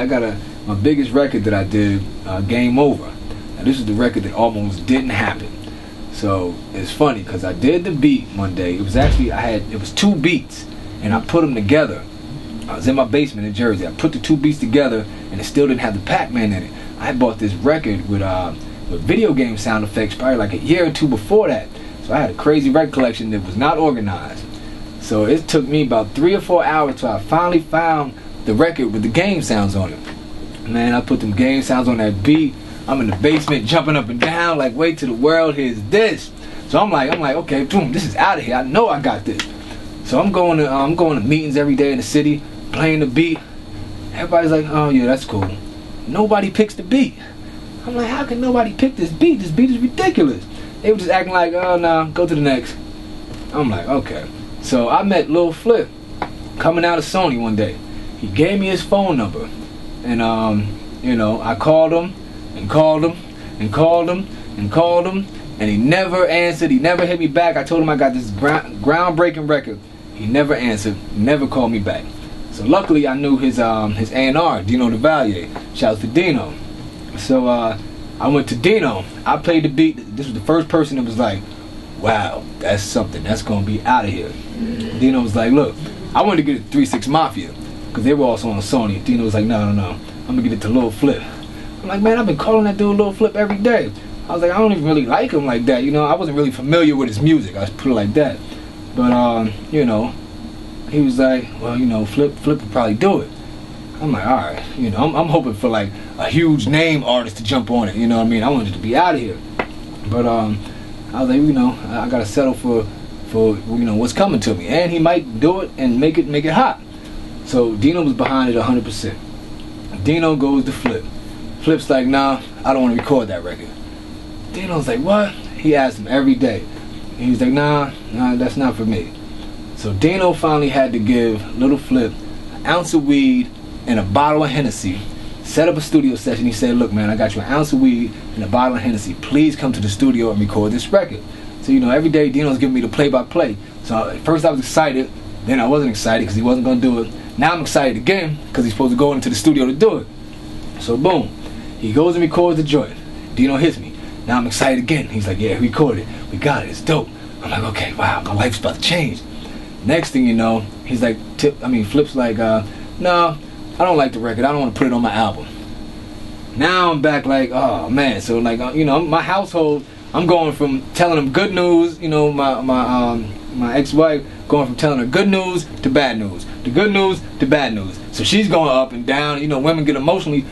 I got my biggest record that I did, Game Over. Now this is the record that almost didn't happen. So it's funny because I did the beat one day. It was actually, it was 2 beats and I put them together. I was in my basement in Jersey. I put the 2 beats together and it still didn't have the Pac-Man in it. I had bought this record with video game sound effects probably like a year or 2 before that. So I had a crazy record collection that was not organized. So it took me about 3 or 4 hours till I finally found the record with the game sounds on it. Man, I put them game sounds on that beat. I'm in the basement jumping up and down like, wait till the world hears this. So I'm like, okay, boom, this is out of here. I know I got this. So I'm going to meetings every day in the city, playing the beat. Everybody's like, oh yeah, that's cool. Nobody picks the beat. I'm like, how can nobody pick this beat? This beat is ridiculous. They were just acting like, oh no, go to the next. I'm like, okay. So I met Lil Flip coming out of Sony one day. He gave me his phone number, and you know, I called him and called him and called him and called him, and he never answered. He never hit me back. I told him I got this groundbreaking record. He never answered, never called me back. So luckily I knew his A&R, Dino DeValier. Shouts to Dino. So I went to Dino. I played the beat. This was the first person that was like, wow, that's something. That's gonna be out of here. Dino was like, look, I wanted to get it to 3-6 Mafia because they were also on Sony. Dino was like, no, I'm gonna get it to Lil Flip. I'm like, man, I've been calling that dude Lil Flip every day. I was like, I don't even really like him like that, you know. I wasn't really familiar with his music. I put it like that. But you know, he was like, well, you know, Flip would probably do it. I'm like, all right, you know, I'm hoping for like a huge name artist to jump on it. You know what I mean? I wanted it to be out of here. But I was like, you know, I gotta settle for you know what's coming to me, and he might do it and make it hot. So Dino was behind it 100%. Dino goes to Flip. Flip's like, nah, I don't want to record that record. Dino's like, what? He asked him every day. And he was like, nah, that's not for me. So Dino finally had to give Little Flip an ounce of weed and a bottle of Hennessy. Set up a studio session. He said, look, man, I got you an ounce of weed and a bottle of Hennessy. Please come to the studio and record this record. So, you know, every day Dino's giving me the play-by-play. So at first I was excited. Then I wasn't excited because he wasn't going to do it. Now I'm excited again because he's supposed to go into the studio to do it. So boom. He goes and records the joint. Dino hits me. Now I'm excited again. He's like, yeah, record it. We got it. It's dope. I'm like, okay, wow, my life's about to change. Next thing you know, he's like, Flip's like, no, I don't like the record. I don't want to put it on my album. Now I'm back like, oh man. So like, you know, my household, I'm going from telling them good news, you know, my ex-wife going from telling her good news to bad news, the good news to bad news. So she's going up and down. You know, women get emotional.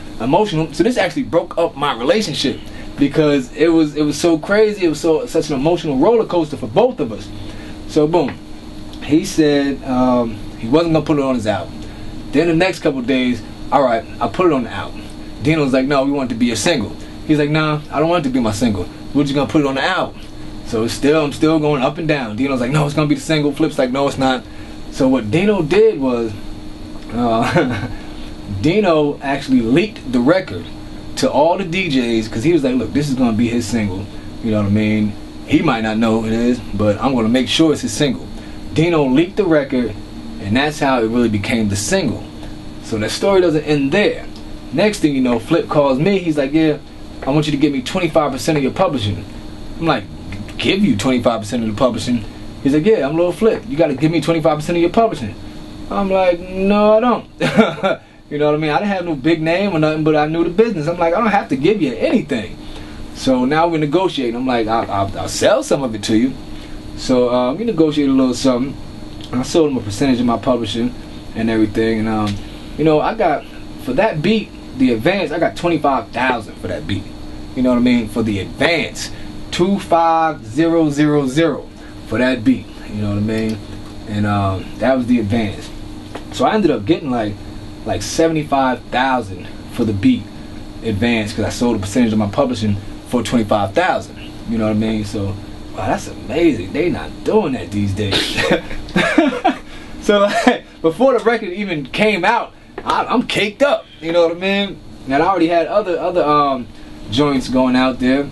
So this actually broke up my relationship because it was so crazy. It was such an emotional roller coaster for both of us. So boom, he said he wasn't gonna put it on his album. Then the next couple days, all right, I put it on the album. Dino's like, no, we want it to be a single. He's like, nah, I don't want it to be my single. We're just gonna put it on the album. So I'm still going up and down. Dino's like, no, it's gonna be the single. Flip's like, no, it's not. So what Dino did was, Dino actually leaked the record to all the DJs because he was like, look, this is gonna be his single. You know what I mean? He might not know it is, but I'm gonna make sure it's his single. Dino leaked the record, and that's how it really became the single. So that story doesn't end there. Next thing you know, Flip calls me. He's like, yeah, I want you to give me 25% of your publishing. I'm like, give you 25% of the publishing? He's like, yeah, I'm Lil Flip. You got to give me 25% of your publishing. I'm like, no, I don't. You know what I mean? I didn't have no big name or nothing, but I knew the business. I'm like, I don't have to give you anything. So now we're negotiating. I'm like, I'll sell some of it to you. So we negotiated a little something. I sold him a percentage of my publishing and everything. And you know, I got, for that beat, the advance, I got $25,000 for that beat. You know what I mean? For the advance, 25000 for that beat. You know what I mean? And that was the advance. So I ended up getting like 75,000 for the beat advance because I sold a percentage of my publishing for 25,000. You know what I mean? So wow, that's amazing. They not doing that these days. So like, before the record even came out, I'm caked up. You know what I mean? And I already had other joints going out there.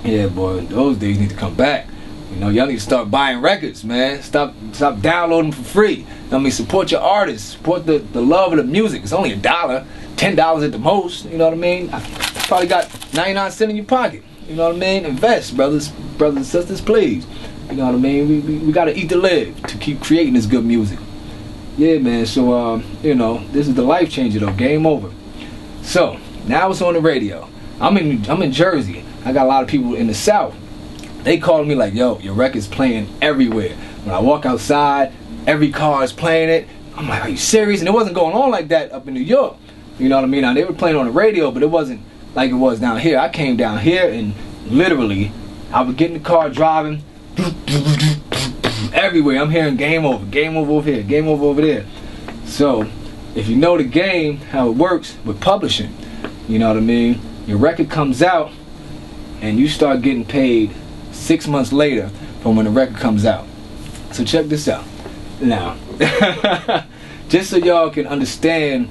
Yeah, boy, those days need to come back. You know, y'all need to start buying records, man. Stop downloading for free. I mean, support your artists. Support the love of the music. It's only $1. $10 at the most, you know what I mean? I probably got 99 cents in your pocket, you know what I mean? Invest, brothers and sisters, please. You know what I mean? We gotta eat to live to keep creating this good music. Yeah, man, so, you know, this is the life changer though, Game Over. So, now it's on the radio. I'm in Jersey. I got a lot of people in the South. They called me like, yo, your record's playing everywhere. When I walk outside, every car is playing it. I'm like, are you serious? And it wasn't going on like that up in New York. You know what I mean? Now, they were playing on the radio, but it wasn't like it was down here. I came down here and literally, I would get in the car driving. Everywhere I'm hearing Game Over over here, Game Over over there. So, if you know the game, how it works with publishing, you know what I mean? Your record comes out and you start getting paid 6 months later from when the record comes out. So check this out. Now, just so y'all can understand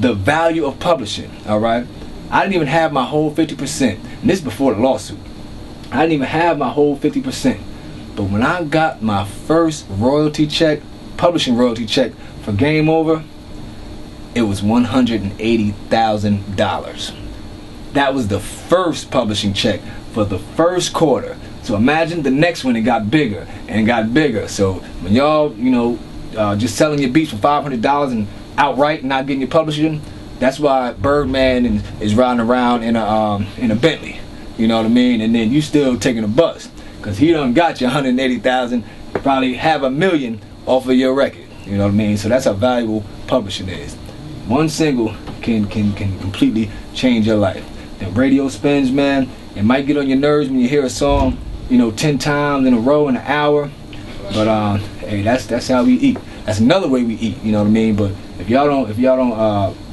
the value of publishing, alright? I didn't even have my whole 50%. And this is before the lawsuit. I didn't even have my whole 50%. But when I got my first royalty check, publishing royalty check for Game Over, it was $180,000. That was the first publishing check for the first quarter. So imagine the next one, it got bigger and got bigger. So when y'all, you know, just selling your beats for $500 and outright not getting your publishing, that's why Birdman is riding around in a Bentley. You know what I mean? And then you still taking a bus. Because he done got you $180,000, probably have $1 million off of your record. You know what I mean? So that's how valuable publishing is. One single can completely change your life. The radio spins, man. It might get on your nerves when you hear a song, you know, 10 times in a row in an hour. But hey, that's how we eat. That's another way we eat. You know what I mean? But if y'all don't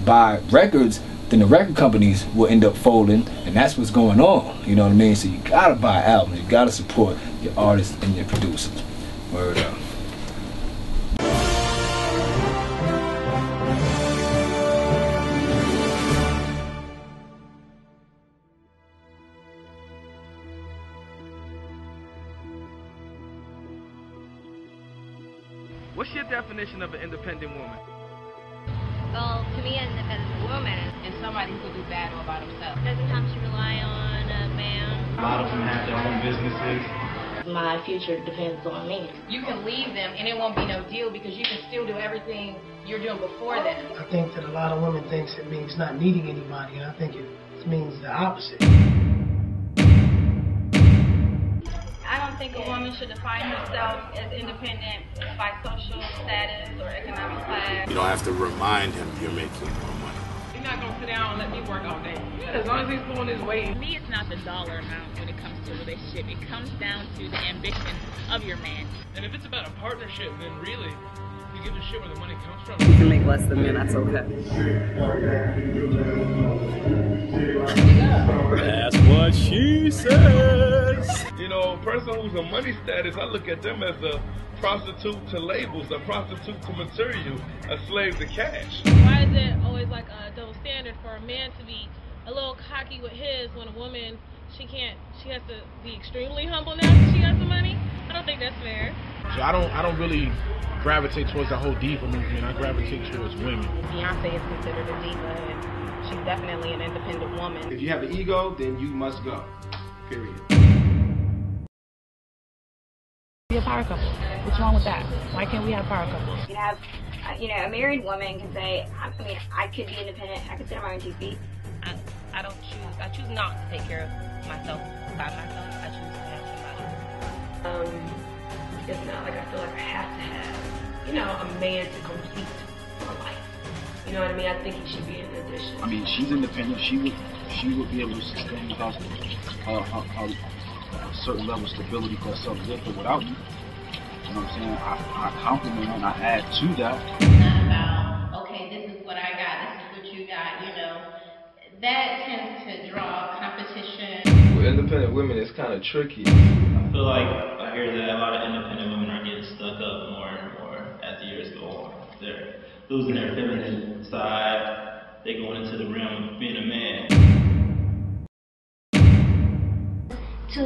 buy records, then the record companies will end up folding, and that's what's going on. You know what I mean? So you gotta buy albums, you gotta support your artists and your producers. Word up. What's your definition of an independent woman? Well, to me, an independent woman is somebody who can do battle about himself. Doesn't have to rely on a man. A lot of them have their own businesses. My future depends on me. You can leave them and it won't be no deal because you can still do everything you're doing before that. I think that a lot of women thinks it means not needing anybody, and I think it means the opposite. I don't think a woman should define herself as independent by social status or economic class. You don't have to remind him you're making more money. You're not gonna sit down and let me work all day. As long as he's pulling his weight. For me, it's not the dollar amount when it comes to a relationship. It comes down to the ambition of your man. And if it's about a partnership, then really, you give a shit where the money comes from. You can make less than me, that's okay. That's what she says. You know, a person who's a money status, I look at them as a prostitute to labels, a prostitute to material, a slave to cash. Why is it always like a double standard for a man to be a little cocky with his when a woman, she has to be extremely humble now that she has the money? I don't think that's fair. So I don't really gravitate towards the whole diva movement. I gravitate towards women. Beyonce is considered a diva and she's definitely an independent woman. If you have an ego, then you must go. Period. Be a power couple. What's wrong with that? Why can't we have power couples? You have, a married woman can say, I could be independent. I could sit on my own 2 feet. I choose not to take care of myself by myself. I choose to have somebody. It's not like I feel like I have to have, a man to complete my life. You know what I mean? I think he should be an addition. I mean, she's independent. She would be able to sustain without a certain level of stability for herself without me. You know what I'm saying? I compliment her and I add to that. It's not about, okay, this is what I got, this is what you got, That tends to draw competition. With independent women, it's kind of tricky. I feel like I hear that a lot of independent women are getting stuck up more and more as the years go on. They're losing their feminine side. They're going into the realm of being a man. To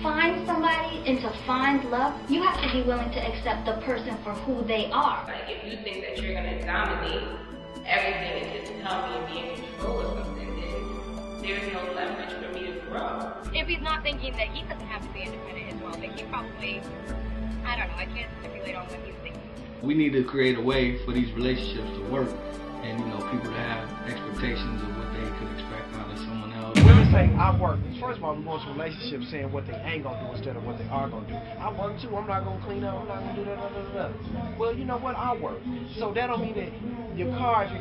find somebody and to find love, you have to be willing to accept the person for who they are. Like, if you think that you're going to dominate, everything and just tell me and be in control of something, then there's no leverage for me to grow. If he's not thinking that he doesn't have to be independent as well, then he probably, I don't know, I can't stipulate on what he's thinking. We need to create a way for these relationships to work, and people to have expectations of what they could expect out of someone else. Women say, I work. First of all, we go into relationships saying what they ain't gonna do instead of what they are gonna do. I work too, I'm not gonna clean up, I'm not gonna do that. Well, you know what, I work. So that don't mean that if your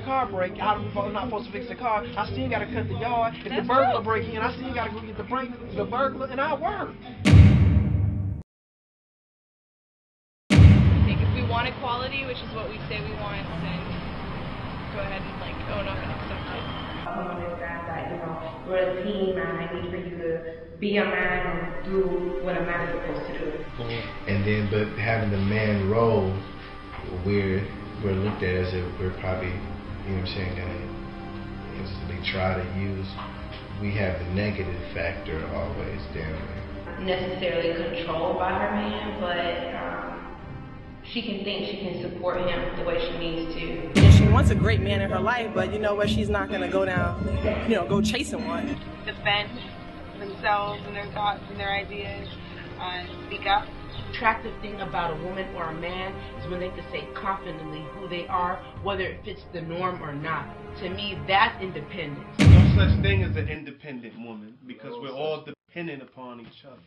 car break, I'm not supposed to fix the car, I still gotta cut the yard. If the burglar break in, I still gotta go get the burglar, and I work. Want equality, which is what we say we want, then go ahead and own up and accept it. On this side, we're a team, and I need for you to be a man and do what a man is supposed to do. And then, but having the man role, we're looked at as if we're probably, gonna instantly try to use. We have the negative factor always down there. Necessarily controlled by her man, but she can think she can support him the way she needs to. And she wants a great man in her life, but you know what? She's not going to go down, go chasing one. Defend themselves and their thoughts and their ideas, speak up. The attractive thing about a woman or a man is when they can say confidently who they are, whether it fits the norm or not. To me, that's independence. No such thing as an independent woman, because we're all dependent upon each other.